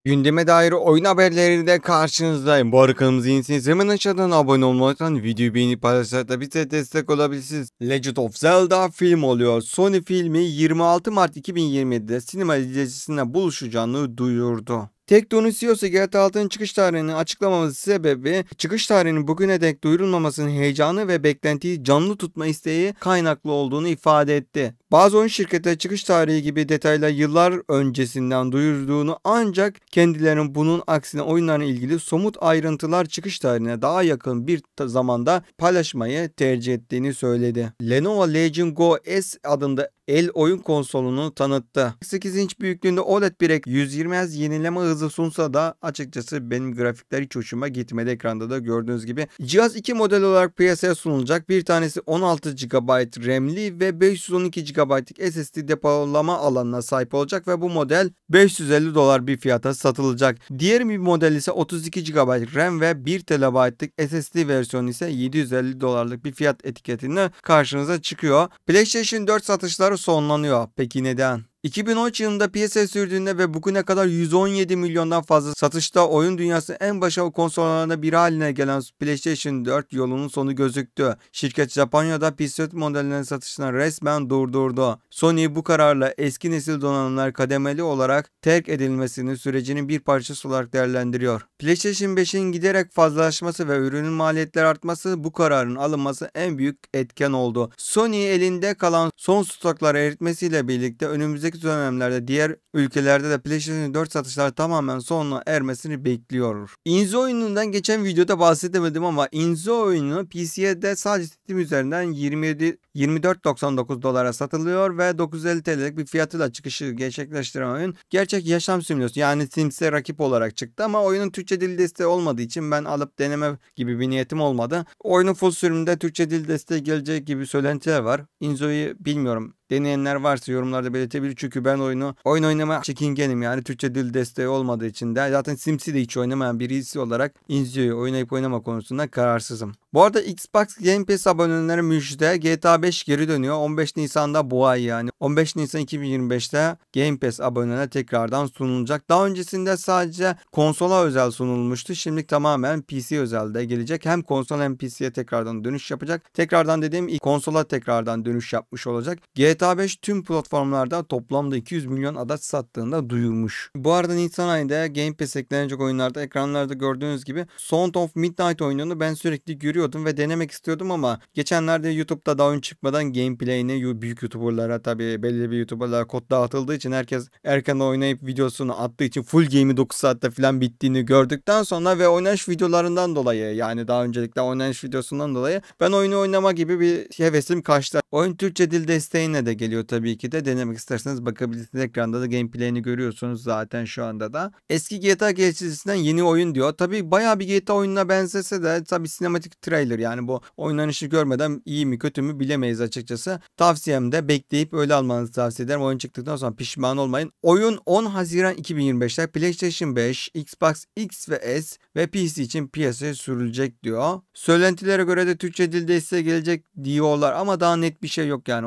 Gündeme dair oyun haberleriyle karşınızdayım. Bu arada kanalımıza yenisiniz. Hemen aşağıdan abone olmayı unutmayın. Videoyu beğenip paylaşarak da bize destek olabilirsiniz. Legend of Zelda film oluyor. Sony filmi 26 Mart 2027'de sinema izleyicisine buluşacağını duyurdu. Take-Two'nun CEO'su GTA 6'nın çıkış tarihini açıklamaması sebebi çıkış tarihinin bugüne dek duyurulmamasının heyecanı ve beklentiyi canlı tutma isteği kaynaklı olduğunu ifade etti. Bazı oyun şirketleri çıkış tarihi gibi detaylar yıllar öncesinden duyurduğunu ancak kendilerinin bunun aksine oyunlarla ilgili somut ayrıntılar çıkış tarihine daha yakın bir zamanda paylaşmayı tercih ettiğini söyledi. Lenovo Legion Go S adında el oyun konsolunu tanıttı. 8 inç büyüklüğünde OLED bir 120 Hz yenileme hızı sunsa da açıkçası benim grafikler hiç hoşuma gitmedi. Ekranda da gördüğünüz gibi. Cihaz iki model olarak piyasaya sunulacak. Bir tanesi 16 GB RAM'li ve 512 GB'lık SSD depolama alanına sahip olacak ve bu model $550 bir fiyata satılacak. Diğer bir model ise 32 GB RAM ve 1 TB'lık SSD versiyonu ise $750'lık bir fiyat etiketine karşınıza çıkıyor. PlayStation 4 satışları sonlanıyor. Peki neden? 2013 yılında piyasaya sürdüğünde ve bugüne kadar 117 milyondan fazla satışta oyun dünyasının en başarılı konsollarından biri haline gelen PlayStation 4 yolunun sonu gözüktü. Şirket Japonya'da PS4 modellerinin satışını resmen durdurdu. Sony bu kararla eski nesil donanımlar kademeli olarak terk edilmesinin sürecinin bir parçası olarak değerlendiriyor. PlayStation 5'in giderek fazlalaşması ve ürünün maliyetleri artması bu kararın alınması en büyük etken oldu. Sony elinde kalan son stokları eritmesiyle birlikte önümüzdeki dönemlerde diğer ülkelerde de PlayStation 4 satışları tamamen sonuna ermesini bekliyor. Inzo oyunundan geçen videoda bahsedemedim ama Inzo oyunu PC'de sadece Steam üzerinden 24.99 dolara satılıyor ve 950 TL'lik bir fiyatıyla çıkışı gerçekleştiren oyun gerçek yaşam simülasyonu yani Sims'e rakip olarak çıktı ama oyunun Türkçe dil desteği olmadığı için ben alıp deneme gibi bir niyetim olmadı. Oyunun full sürümünde Türkçe dil desteği gelecek gibi söylentiler var. Inzo'yu bilmiyorum. Deneyenler varsa yorumlarda belirtebilir çünkü ben oyun oynamaya çekingenim yani Türkçe dil desteği olmadığı için de zaten Sims'i de hiç oynamayan birisi olarak Inzo'yu oynayıp oynama konusunda kararsızım. Bu arada Xbox Game Pass abonelerine müjde GTA 5 geri dönüyor 15 Nisan'da bu ay yani 15 Nisan 2025'te Game Pass abonelerine tekrardan sunulacak. Daha öncesinde sadece konsola özel sunulmuştu. Şimdi tamamen PC özelde gelecek. Hem konsol hem PC'ye tekrardan dönüş yapacak. Tekrardan dediğim konsola tekrardan dönüş yapmış olacak. GTA 5 tüm platformlarda toplamda 200 milyon adet sattığında duyurmuş. Bu arada Nisan ayında Game Pass eklenecek oyunlarda ekranlarda gördüğünüz gibi Sound of Midnight oyununu ben sürekli görüyordum ve denemek istiyordum ama geçenlerde YouTube'da daha oyun çıkmadan gameplay'ini büyük YouTuber'lara tabii belli bir YouTuber'lara kod dağıtıldığı için herkes erken oynayıp videosunu attığı için full game'i 9 saatte falan bittiğini gördükten sonra ve oynanış videolarından dolayı yani daha öncelikle oynanış videosundan dolayı ben oyunu oynama gibi bir hevesim kaçtı. Oyun Türkçe dil desteğine de geliyor tabii ki de denemek isterseniz bakabilirsiniz. Ekranda da gameplay'ini görüyorsunuz zaten şu anda da. Eski GTA geçişinden yeni oyun diyor. Tabii bayağı bir GTA oyununa benzese de tabii sinematik trailer yani bu oynanışı görmeden iyi mi kötü mü bilemeyiz açıkçası. Tavsiyem de bekleyip öyle almanızı tavsiye ederim. Oyun çıktıktan sonra pişman olmayın. Oyun 10 Haziran 2025'te PlayStation 5, Xbox X ve S ve PC için piyasaya sürülecek diyor. Söylentilere göre de Türkçe dil desteği gelecek diyorlar ama daha net bir şey yok yani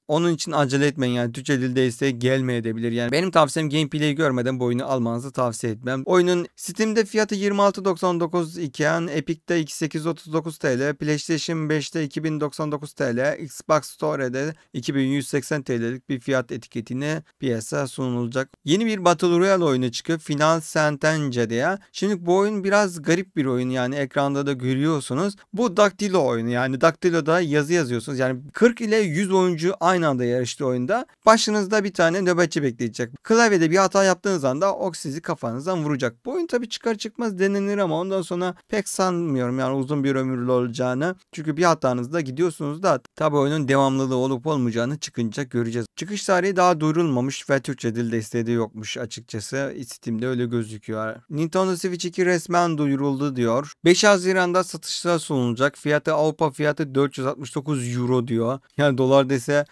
onun için acele etmeyin yani Türkçe dil desteği gelmeyebilir. Yani benim tavsiyem gameplay'i görmeden bu oyunu almanızı tavsiye etmem. Oyunun Steam'de fiyatı 26.99 iken Epic'te 2839 TL, PlayStation 5'te 2099 TL, Xbox Store'de 2180 TL'lik bir fiyat etiketine piyasa sunulacak. Yeni bir Battle Royale oyunu çıkıyor. Final Sentence diye. Şimdi bu oyun biraz garip bir oyun yani ekranda da görüyorsunuz. Bu Daktilo oyunu yani Daktilo'da yazı yazıyorsunuz. Yani 40 ile 100 oyuncu aynı anda yarıştığı oyunda başınızda bir tane nöbetçi bekleyecek. Klavyede bir hata yaptığınız anda o sizi kafanızdan vuracak. Bu oyun tabi çıkar çıkmaz denenir ama ondan sonra pek sanmıyorum yani uzun bir ömürlü olacağını. Çünkü bir hatanızda gidiyorsunuz da tabi oyunun devamlılığı olup olmayacağını çıkınca göreceğiz. Çıkış tarihi daha duyurulmamış ve Türkçe dil desteği de yokmuş açıkçası. Steam'de öyle gözüküyor. Nintendo Switch 2 resmen duyuruldu diyor. 5 Haziran'da satışa sunulacak. Fiyatı Avrupa fiyatı 469 euro diyor. Yani dolar dese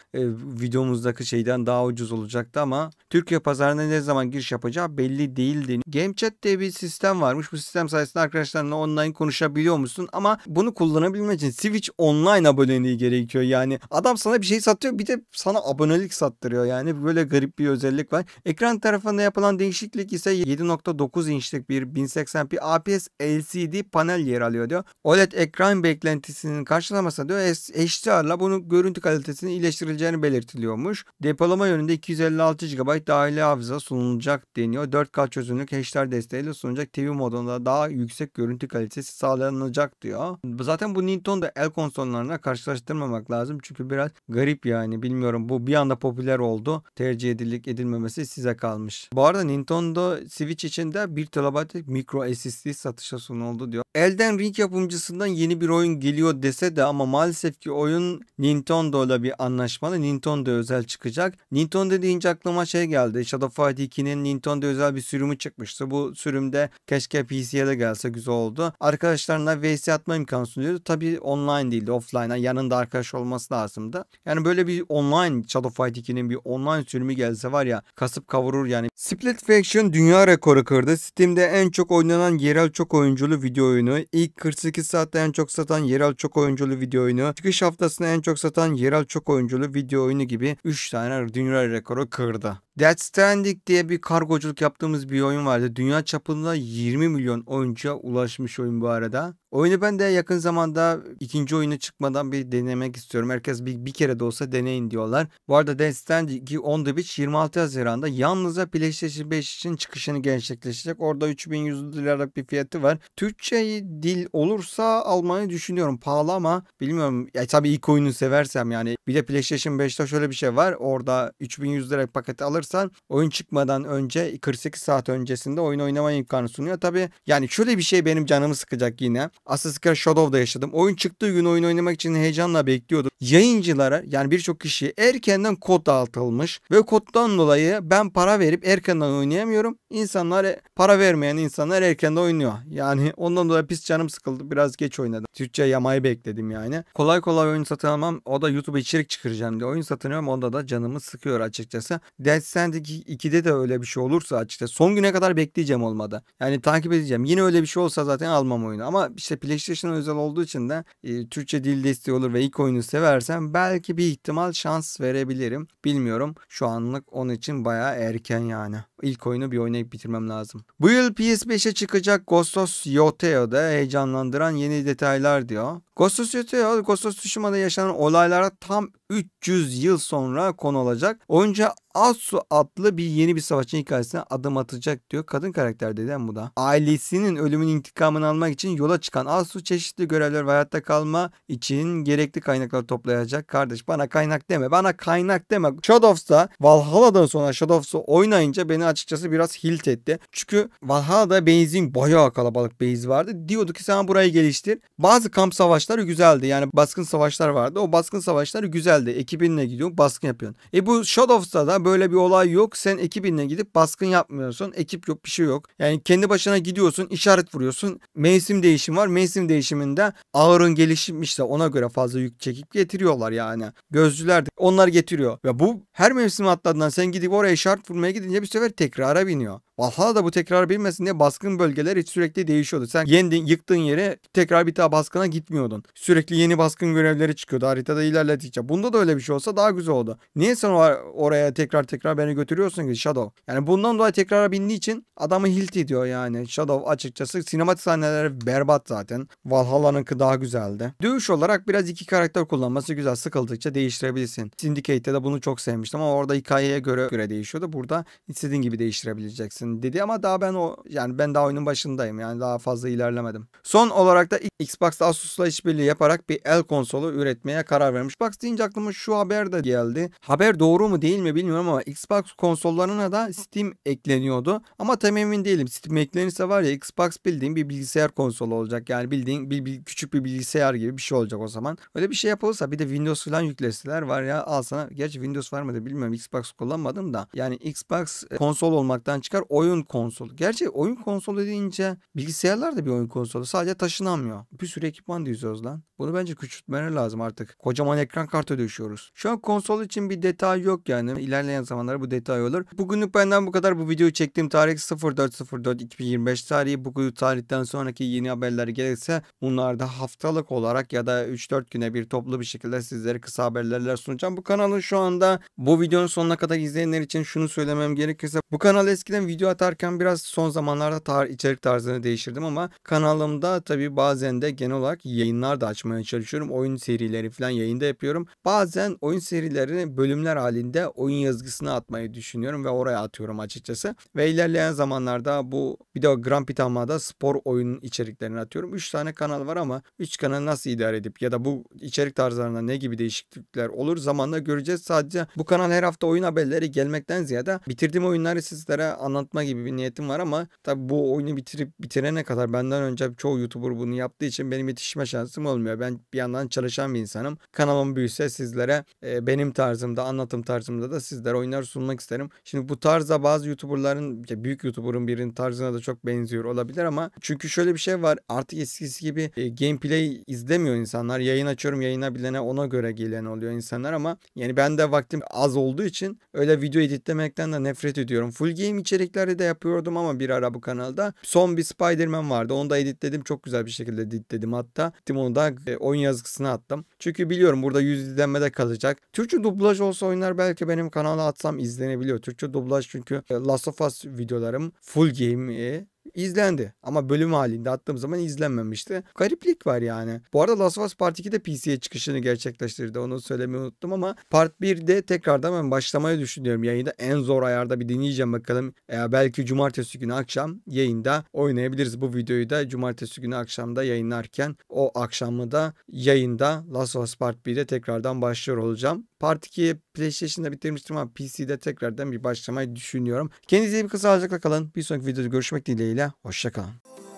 videomuzdaki şeyden daha ucuz olacaktı ama Türkiye pazarına ne zaman giriş yapacağı belli değildi. Game Chat diye bir sistem varmış. Bu sistem sayesinde arkadaşlarınla online konuşabiliyor musun? Ama bunu kullanabilmek için Switch Online aboneliği gerekiyor. Yani adam sana bir şey satıyor, bir de sana abonelik sattırıyor. Yani böyle garip bir özellik var. Ekran tarafında yapılan değişiklik ise 7.9 inçlik bir 1080p IPS LCD panel yer alıyor diyor. OLED ekran beklentisinin karşılamasında diyor HDR'la bunu görüntü kalitesini iyileştirileceğini belirtiliyormuş. Depolama yönünde 256 GB dahili hafıza sunulacak deniyor. 4K çözünürlük HDR desteğiyle sunulacak, TV modunda daha yüksek görüntü kalitesi sağlanacak diyor. Zaten bu Nintendo el konsollarına karşılaştırmamak lazım. Çünkü biraz garip yani. Bilmiyorum, bu bir anda popüler oldu. Tercih edilmemesi size kalmış. Bu arada Nintendo Switch için de 1 TB micro SSD satışa sunuldu diyor. Elden Ring yapımcısından yeni bir oyun geliyor dese de ama maalesef ki oyun Nintendo ile bir anlaşmalı. Nintendo özel çıkacak. Nintendo deyince aklıma şey geldi. Shadow Fight 2'nin Nintendo özel bir sürümü çıkmıştı. Bu sürümde keşke PC'ye de gelse, güzel oldu. Arkadaşlarına vs atma imkanı sunuyordu. Tabii online değildi, offline. Yanında arkadaş olması lazımdı. Yani böyle bir online Shadow Fight 2'nin bir online sürümü gelse var ya, kasıp kavurur yani. Split Fiction dünya rekoru kırdı. Steam'de en çok oynanan yerel çok oyunculu video oyunu, ilk 48 saatte en çok satan yerel çok oyunculu video oyunu, çıkış haftasında en çok satan yerel çok oyunculu video oyunu gibi 3 tane dünya rekoru kırdı. Death Stranding diye bir kargoculuk yaptığımız bir oyun vardı. Dünya çapında 20 milyon oyuncuya ulaşmış oyun bu arada. Oyunu ben de yakın zamanda ikinci oyunu çıkmadan bir denemek istiyorum. Herkes bir kere de olsa deneyin diyorlar. Bu arada Death Stranding On The Beach 26 Haziran'da yalnızca PlayStation 5 için çıkışını gerçekleşecek. Orada 3100 liralık bir fiyatı var. Türkçe dil olursa almayı düşünüyorum. Pahalı ama bilmiyorum. Ya tabii ilk oyunu seversem yani. Bir de PlayStation 5'te şöyle bir şey var. Orada 3100 lira paketi alırsan oyun çıkmadan önce 48 saat öncesinde oyun oynama imkanı sunuyor. Tabii yani şöyle bir şey benim canımı sıkacak yine. Assassin's Creed Shadow'da yaşadım. Oyun çıktığı gün oyun oynamak için heyecanla bekliyordum. Yayıncılara yani birçok kişiye erkenden kod dağıtılmış ve koddan dolayı ben para verip erkenden oynayamıyorum. İnsanlar, para vermeyen insanlar erkenden oynuyor. Yani ondan dolayı pis canım sıkıldı. Biraz geç oynadım. Türkçe yamayı bekledim yani. Kolay kolay oyun satın almam. O da YouTube'a içerik çıkaracağım diye oyun satın alıyorum. Onda da canımı sıkıyor açıkçası. Death Stranding 2'de de öyle bir şey olursa açıkçası son güne kadar bekleyeceğim olmadı. Yani takip edeceğim. Yine öyle bir şey olsa zaten almam oyunu. Ama işte PlayStation özel olduğu için de Türkçe dil desteği olur ve ilk oyunu seversem belki bir ihtimal şans verebilirim. Bilmiyorum. Şu anlık onun için bayağı erken yani. İlk oyunu bir oynayıp bitirmem lazım. Bu yıl PS5'e çıkacak Ghost of Yoteo'da heyecanlandıran yeni detaylar diyor. Ghost of Yoteo, Ghost of Tsushima'da yaşanan olaylara tam 300 yıl sonra konu olacak. Oyuncu Asu adlı yeni bir savaşçının hikayesine adım atacak diyor. Kadın karakter dedi bu da. Ailesinin ölümünün intikamını almak için yola çıkan Asu çeşitli görevler ve hayatta kalma için gerekli kaynakları toplayacak. Kardeş bana kaynak deme. Bana kaynak deme. Shadows'ta Valhalla'dan sonra Shadows'u oynayınca beni açıkçası biraz hilt etti. Çünkü Valhalla'da base'in bayağı kalabalık base vardı. Diyordu ki sen burayı geliştir. Bazı kamp savaşları güzeldi. Yani baskın savaşlar vardı. O baskın savaşları güzeldi. Ekibinle gidiyorsun, baskın yapıyorsun. Bu Shadows'ta da böyle bir olay yok. Sen ekibinle gidip baskın yapmıyorsun. Ekip yok, bir şey yok. Yani kendi başına gidiyorsun, işaret vuruyorsun. Mevsim değişimi var. Mevsim değişiminde ağırın gelişmişse ona göre fazla yük çekip getiriyorlar yani. Gözcüler de onlar getiriyor. Ve bu her mevsim atladığından sen gidip oraya işaret vurmaya gidince bir sefer tekrara biniyor. Valhalla da bu tekrar bilmesin diye baskın bölgeler hiç sürekli değişiyordu. Sen yıktığın yere tekrar bir daha baskına gitmiyordun. Sürekli yeni baskın görevleri çıkıyordu haritada ilerledikçe. Bunda da öyle bir şey olsa daha güzel oldu. Niye sen oraya tekrar beni götürüyorsun ki Shadow? Yani bundan dolayı tekrara bindiği için adamı hilt ediyor yani. Shadow açıkçası sinematik sahneleri berbat zaten. Valhalla'nınki daha güzeldi. Dövüş olarak biraz iki karakter kullanması güzel. Sıkıldıkça değiştirebilirsin. Syndicate'de de bunu çok sevmiştim ama orada hikayeye göre değişiyordu. Burada istediğin gibi değiştirebileceksin dedi ama daha ben daha oyunun başındayım yani daha fazla ilerlemedim. Son olarak da Xbox Asus'la işbirliği yaparak bir el konsolu üretmeye karar vermiş. Xbox deyince aklıma şu haber de geldi. Haber doğru mu değil mi bilmiyorum ama Xbox konsollarına da Steam ekleniyordu ama tam emin değilim. Steam eklenirse var ya Xbox bildiğin bir bilgisayar konsolu olacak yani bildiğin küçük bir bilgisayar gibi bir şey olacak o zaman. Öyle bir şey yapılırsa bir de Windows falan yükleseler var ya al sana. Gerçi Windows var mıdır bilmiyorum, Xbox kullanmadım da yani Xbox konsol olmaktan çıkar oyun konsolu. Gerçi oyun konsolu deyince bilgisayarlar da bir oyun konsolu. Sadece taşınamıyor. Bir sürü ekipman da yazıyoruz lan? Bunu bence küçültmeleri lazım artık. Kocaman ekran kartı düşüyoruz. Şu an konsol için bir detay yok yani. İlerleyen zamanlarda bu detay olur. Bugünlük benden bu kadar. Bu videoyu çektiğim tarih 04.04.2025 tarihi. Bu tarihten sonraki yeni haberler gelirse bunlar da haftalık olarak ya da 3-4 güne bir toplu bir şekilde sizlere kısa haberlerle sunacağım. Bu kanalı şu anda bu videonun sonuna kadar izleyenler için şunu söylemem gerekirse, bu kanal eskiden video atarken biraz son zamanlarda içerik tarzını değiştirdim ama kanalımda tabii bazen de genel olarak yayınlar da açmaya çalışıyorum. Oyun serileri falan yayında yapıyorum. Bazen oyun serilerini bölümler halinde oyun yazgısına atmayı düşünüyorum ve oraya atıyorum açıkçası. Ve ilerleyen zamanlarda bu bir de Grand Pitama'da spor oyun içeriklerini atıyorum. 3 tane kanal var ama 3 kanalı nasıl idare edip ya da bu içerik tarzlarında ne gibi değişiklikler olur zamanla göreceğiz. Sadece bu kanal her hafta oyun haberleri gelmekten ziyade bitirdiğim oyunları sizlere anlatma gibi bir niyetim var ama tabi bu oyunu bitirene kadar benden önce çoğu YouTuber bunu yaptığı için benim yetişme şansım olmuyor. Ben bir yandan çalışan bir insanım. Kanalım büyüse sizlere benim tarzımda, anlatım tarzımda da sizlere oyunlar sunmak isterim. Şimdi bu tarzda bazı YouTuber'ların, büyük YouTuber'ın birinin tarzına da çok benziyor olabilir ama çünkü şöyle bir şey var. Artık eskisi gibi gameplay izlemiyor insanlar. Yayın açıyorum, yayına bilene ona göre gelen oluyor insanlar ama yani ben de vaktim az olduğu için öyle video editlemekten de nefret ediyorum. Full game içerikleri de yapıyordum ama bir ara bu kanalda. Son bir Spider-Man vardı. Onu da editledim. Çok güzel bir şekilde editledim hatta. Onu da oyun yazgısına attım. Çünkü biliyorum burada 100 izlenmede kalacak. Türkçe dublaj olsa oyunlar belki benim kanala atsam izlenebiliyor. Türkçe dublaj çünkü Last of Us videolarım full game izlendi. Ama bölüm halinde attığım zaman izlenmemişti. Gariplik var yani. Bu arada Last of Us Part 2'de PC'ye çıkışını gerçekleştirdi. Onu söylemeyi unuttum ama Part 1'de tekrardan ben başlamayı düşünüyorum. Yayında en zor ayarda bir deneyeceğim bakalım. Belki cumartesi günü akşam yayında oynayabiliriz. Bu videoyu da cumartesi günü akşamda yayınlarken o akşamı da yayında Last of Us Part 1'de tekrardan başlıyor olacağım. Part 2'yi PlayStation'da bitirmiştim ama PC'de tekrardan bir başlamayı düşünüyorum. Kendinize iyi bir sağlıcakla kalın. Bir sonraki videoda görüşmek dileğiyle. Hoşça kalın.